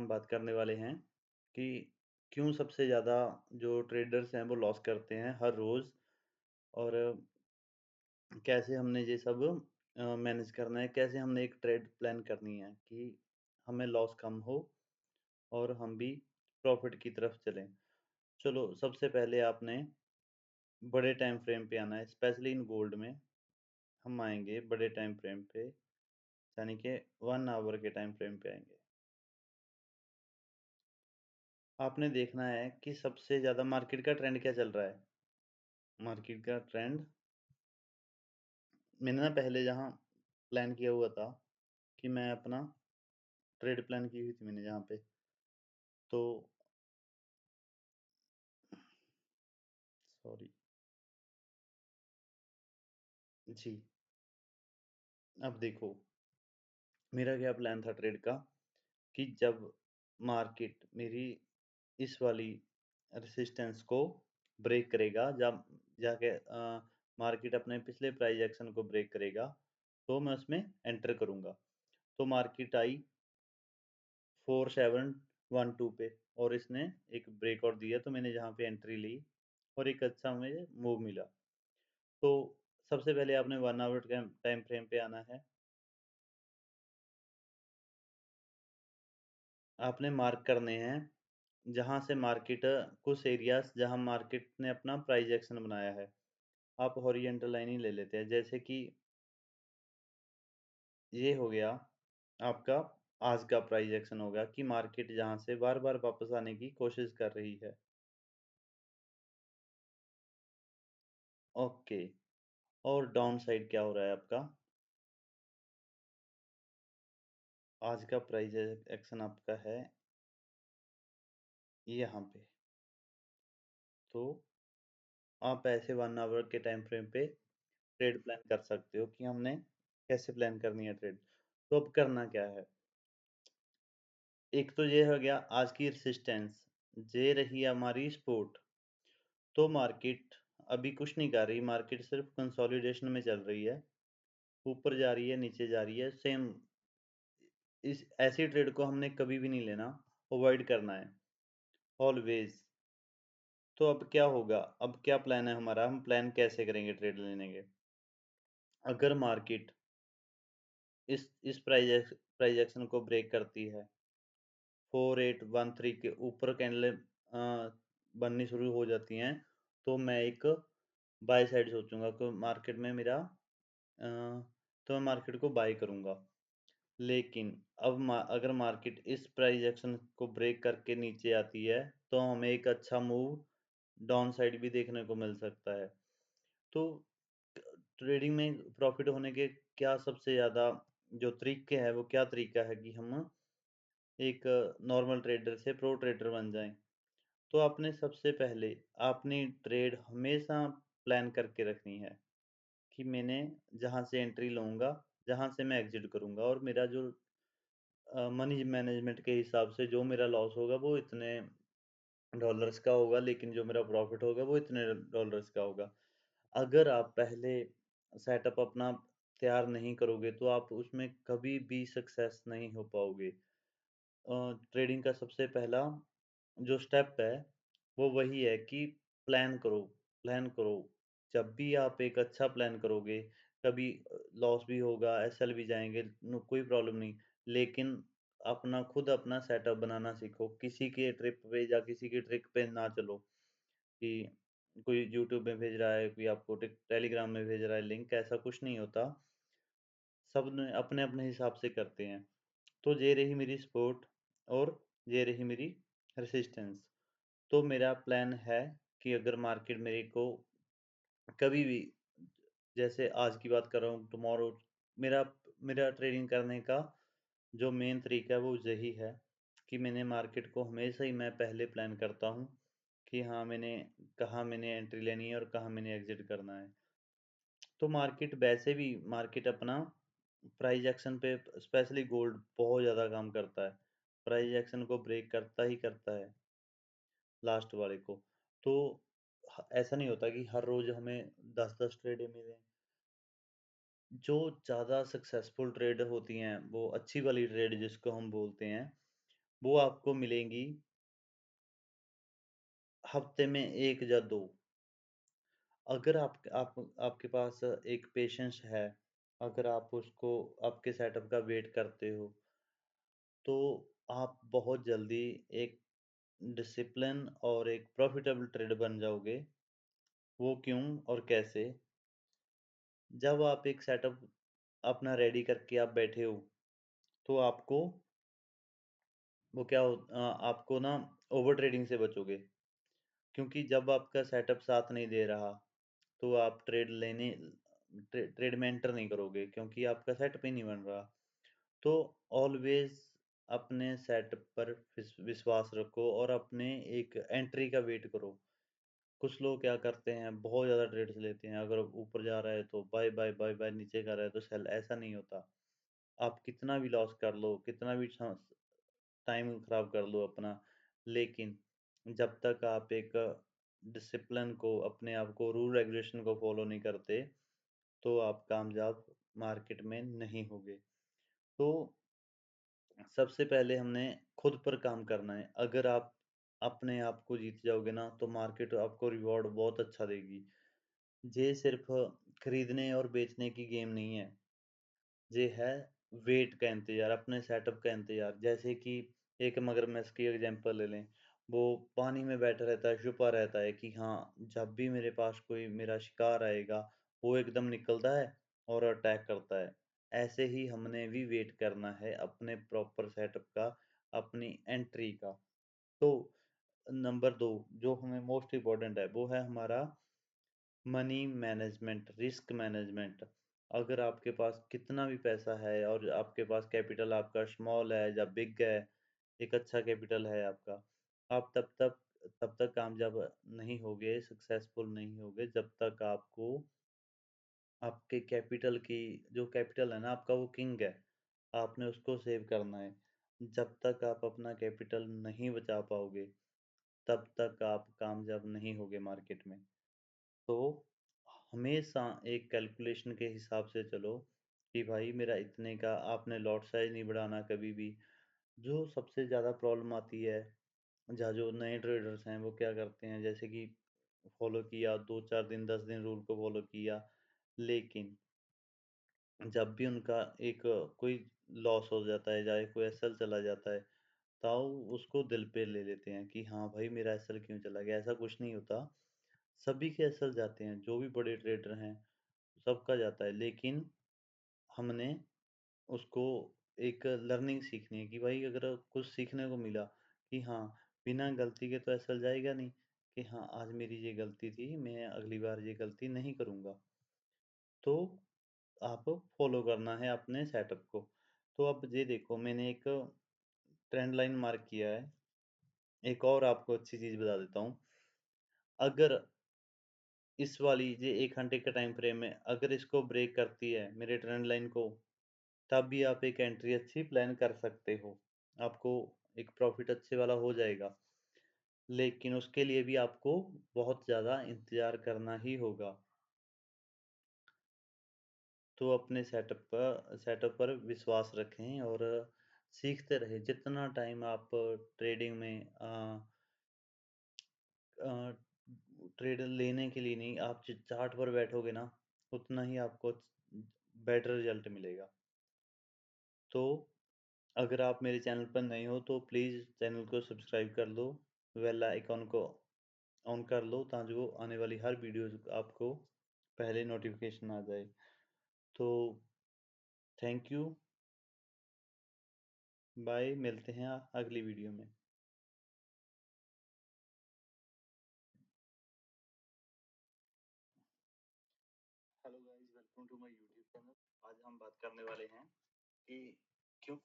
हम बात करने वाले हैं कि क्यों सबसे ज़्यादा जो ट्रेडर्स हैं वो लॉस करते हैं हर रोज़ और कैसे हमने ये सब मैनेज करना है, कैसे हमने एक ट्रेड प्लान करनी है कि हमें लॉस कम हो और हम भी प्रॉफिट की तरफ चलें। चलो सबसे पहले आपने बड़े टाइम फ्रेम पे आना है, स्पेशली इन गोल्ड में हम आएँगे बड़े टाइम फ्रेम पे, यानी कि 1 आवर के टाइम फ्रेम पे आएँगे। आपने देखना है कि सबसे ज़्यादा मार्केट का ट्रेंड क्या चल रहा है? मार्केट का ट्रेंड मैंने ना पहले जहाँ प्लान किया हुआ था कि मैं अपना ट्रेड प्लान की हुई थी मैंने जहाँ पे, तो सॉरी जी, अब देखो मेरा क्या प्लान था ट्रेड का कि जब मार्केट मेरी इस वाली रेजिस्टेंस को ब्रेक करेगा, जब जाके मार्केट अपने पिछले प्राइस एक्शन को ब्रेक करेगा, तो मैं उसमें एंटर करूँगा। तो मार्केट आई 4712 पे और इसने एक ब्रेकआउट दिया तो मैंने जहाँ पे एंट्री ली और एक अच्छा मुझे मूव मिला। तो सबसे पहले आपने 1 आवर टाइम टाइम फ्रेम पे आना है। आपने मार्क करने हैं जहाँ से मार्केट कुछ एरियाज़ जहाँ मार्केट ने अपना प्राइस एक्शन बनाया है। आप हॉरिज़ॉन्टल लाइन ही ले लेते हैं जैसे कि ये हो गया आपका आज का प्राइस एक्शन होगा कि मार्केट जहाँ से बार-बार वापस आने की कोशिश कर रही है। ओके, और डाउन साइड क्या हो रहा है आपका? आज का प्राइस एक्शन आपका है यहाँ पे। तो आप ऐसे 1 आवर के टाइम फ्रेम पे ट्रेड प्लान कर सकते हो कि हमने कैसे प्लान करनी है ट्रेड। तो अब करना क्या है? एक तो ये हो गया आज की रेजिस्टेंस, ये रही हमारी सपोर्ट। तो मार्केट अभी कुछ नहीं कर रही, मार्केट सिर्फ कंसोलिडेशन में चल रही है। ऊपर जा रही है, नीचे जा रही है, सेम इस ऐसी ट्रेड को हमने कभी भी नहीं लेना, अवॉइड करना है, ऑलवेज़। तो अब क्या होगा? अब क्या प्लान है हमारा? हम प्लान कैसे करेंगे ट्रेड लेने के? अगर मार्केट इस प्राइस एक्शन को ब्रेक करती है, 4813 के ऊपर कैंडलें बननी शुरू हो जाती हैं, तो मैं एक बाय साइड सोचूँगा कि मार्केट में मेरा तो मैं मार्केट को बाय करूँगा। लेकिन अब अगर मार्केट इस प्राइस एक्शन को ब्रेक करके नीचे आती है, तो हमें एक अच्छा मूव डाउन साइड भी देखने को मिल सकता है। तो ट्रेडिंग में प्रॉफिट होने के क्या सबसे ज़्यादा जो तरीके हैं, वो क्या तरीका है कि हम एक नॉर्मल ट्रेडर से प्रो ट्रेडर बन जाएँ। तो आपने सबसे पहले अपनी ट्रेड हमेशा प्लान करके रखनी है कि मैंने जहाँ से एंट्री लूँगा, जहाँ से मैं एग्ज़िट करूँगा और मेरा जो मनी मैनेजमेंट के हिसाब से जो मेरा लॉस होगा वो इतने डॉलर्स का होगा, लेकिन जो मेरा प्रॉफिट होगा वो इतने डॉलर्स का होगा। अगर आप पहले सेटअप अपना तैयार नहीं करोगे, तो आप उसमें कभी भी सक्सेस नहीं हो पाओगे। ट्रेडिंग का सबसे पहला जो स्टेप है, वो वही है कि प्लान करो, प्लान करो। जब भी आप एक अच्छा प्लान करोगे, कभी लॉस भी होगा, एसएल भी जाएँगे, नो कोई प्रॉब्लम नहीं। लेकिन अपना खुद अपना सेटअप बनाना सीखो। किसी के ट्रिप पे या किसी की ट्रिक पे ना चलो कि कोई यूट्यूब में भेज रहा है, कोई आपको टेलीग्राम में भेज रहा है लिंक, ऐसा कुछ नहीं होता। सब ने अपने-अपने हिसाब से करते हैं। तो ये रही मेरी सपोर्ट और ये रही मेरी रेजिस्टेंस। तो मेरा प्लान है कि अगर मार्केट मेरे को कभी भी जैसे आज की बात कर रहा हूँ टुमारो मेरा मेरा ट्रेडिंग करने का जो मेन तरीका है वो यही है कि मैंने मार्केट को हमेशा ही मैं पहले प्लान करता हूँ कि हाँ मैंने कहाँ मैंने एंट्री लेनी है और कहाँ मैंने एग्जिट करना है। तो मार्केट वैसे भी मार्केट अपना प्राइस एक्शन पे स्पेशली गोल्ड बहुत ज़्यादा काम करता है। प्राइस एक्शन को ब्रेक करता ही करता है लास्ट वाले को। तो ऐसा नहीं होता कि हर रोज़ हमें 10-10 ट्रेडें मिलें। जो ज़्यादा सक्सेसफुल ट्रेड होती हैं, वो अच्छी वाली ट्रेड जिसको हम बोलते हैं, वो आपको मिलेंगी हफ्ते में 1 या 2। अगर आपके पास एक पेशेंस है, अगर आप उसको आपके सेटअप का वेट करते हो, तो आप बहुत जल्दी एक डिसिप्लिन और एक प्रॉफिटेबल ट्रेडर बन जाओगे। वो क्यों और कैसे? जब आप एक सेटअप अपना रेडी करके आप बैठे हो, तो आपको ना ओवर ट्रेडिंग से बचोगे। क्योंकि जब आपका सेटअप साथ नहीं दे रहा, तो आप ट्रेड में एंटर नहीं करोगे क्योंकि आपका सेटअप ही नहीं बन रहा। तो ऑलवेज अपने सेटअप पर विश्वास रखो और अपने एक एंट्री का वेट करो। कुछ लोग क्या करते हैं, बहुत ज़्यादा ट्रेड्स लेते हैं। अगर ऊपर जा रहा है तो बाय बाय बाय बाय, नीचे कर रहा है तो सेल। ऐसा नहीं होता। आप कितना भी लॉस कर लो, कितना भी टाइम खराब कर लो अपना, लेकिन जब तक आप एक डिसिप्लिन को, अपने आप को, रूल रेगुलेशन को फॉलो नहीं करते, तो आप कामयाब मार्केट में नहीं होगे। तो सबसे पहले हमने खुद पर काम करना है। अगर आप अपने आप को जीत जाओगे ना, तो मार्केट आपको रिवॉर्ड बहुत अच्छा देगी। ये सिर्फ खरीदने और बेचने की गेम नहीं है। ये है वेट का इंतज़ार, अपने सेटअप का इंतज़ार। जैसे कि एक मगरमच्छ की एग्ज़ाम्पल ले लें, वो पानी में बैठा रहता है, छुपा रहता है कि हाँ, जब भी मेरे पास कोई मेरा शिकार आएगा, वो एकदम निकलता है और अटैक करता है। ऐसे ही हमने भी वेट करना है अपने प्रॉपर सेटअप का, अपनी एंट्री का। तो नंबर 2 जो हमें मोस्ट इम्पोर्टेंट है, वो है हमारा मनी मैनेजमेंट, रिस्क मैनेजमेंट। अगर आपके पास कितना भी पैसा है और आपके पास कैपिटल आपका स्मॉल है या बिग है, एक अच्छा कैपिटल है आपका, आप तब तक कामयाब नहीं होगे, सक्सेसफुल नहीं होगे, जब तक आपको आपके कैपिटल की, जो कैपिटल है ना आपका, वो किंग है, आपने उसको सेव करना है। जब तक आप अपना कैपिटल नहीं बचा पाओगे, तब तक आप कामयाब नहीं होगे मार्केट में। तो हमेशा एक कैलकुलेशन के हिसाब से चलो कि भाई मेरा इतने का, आपने लॉट साइज़ नहीं बढ़ाना कभी भी। जो सबसे ज़्यादा प्रॉब्लम आती है, जहाँ जो नए ट्रेडर्स हैं वो क्या करते हैं, जैसे कि फॉलो किया 2-4 दिन 10 दिन रूल को फॉलो किया, लेकिन जब भी उनका एक कोई लॉस हो जाता है, चाहे कोई एसएल चला जाता है, ताऊ उसको दिल पे ले लेते हैं कि हाँ भाई मेरा एसएल क्यों चला गया। ऐसा कुछ नहीं होता। सभी के एसएल जाते हैं, जो भी बड़े ट्रेडर हैं सबका जाता है, लेकिन हमने उसको एक लर्निंग सीखनी है कि भाई अगर कुछ सीखने को मिला कि हाँ, बिना गलती के तो एसएल जाएगा नहीं, कि हाँ आज मेरी ये गलती थी, मैं अगली बार ये गलती नहीं करूँगा। तो आप फॉलो करना है अपने सेटअप को। तो अब ये देखो, मैंने एक ट्रेंड लाइन मार्क किया है। एक और आपको अच्छी चीज़ बता देता हूँ। अगर इस वाली ये 1 घंटे का टाइम फ्रेम है, अगर इसको ब्रेक करती है मेरे ट्रेंड लाइन को, तब भी आप एक एंट्री अच्छी प्लान कर सकते हो। आपको एक प्रॉफ़िट अच्छे वाला हो जाएगा। लेकिन उसके लिए भी आपको बहुत ज़्यादा इंतज़ार करना ही होगा। तो अपने सेटअप पर विश्वास रखें और सीखते रहें। जितना टाइम आप ट्रेडिंग में अ, ट्रेड लेने के लिए नहीं, आप चार्ट पर बैठोगे ना, उतना ही आपको बेटर रिजल्ट मिलेगा। तो अगर आप मेरे चैनल पर नए हो तो प्लीज़ चैनल को सब्सक्राइब कर लो, बेल आइकॉन को ऑन कर लो ताकि वो आने वाली हर वीडियो आपको पहले नोटिफिकेशन आ जाए। तो थैंक यू, बाय, मिलते हैं अगली वीडियो में। Hello guys, welcome to my YouTube channel. आज हम बात करने वाले हैं कि क्यों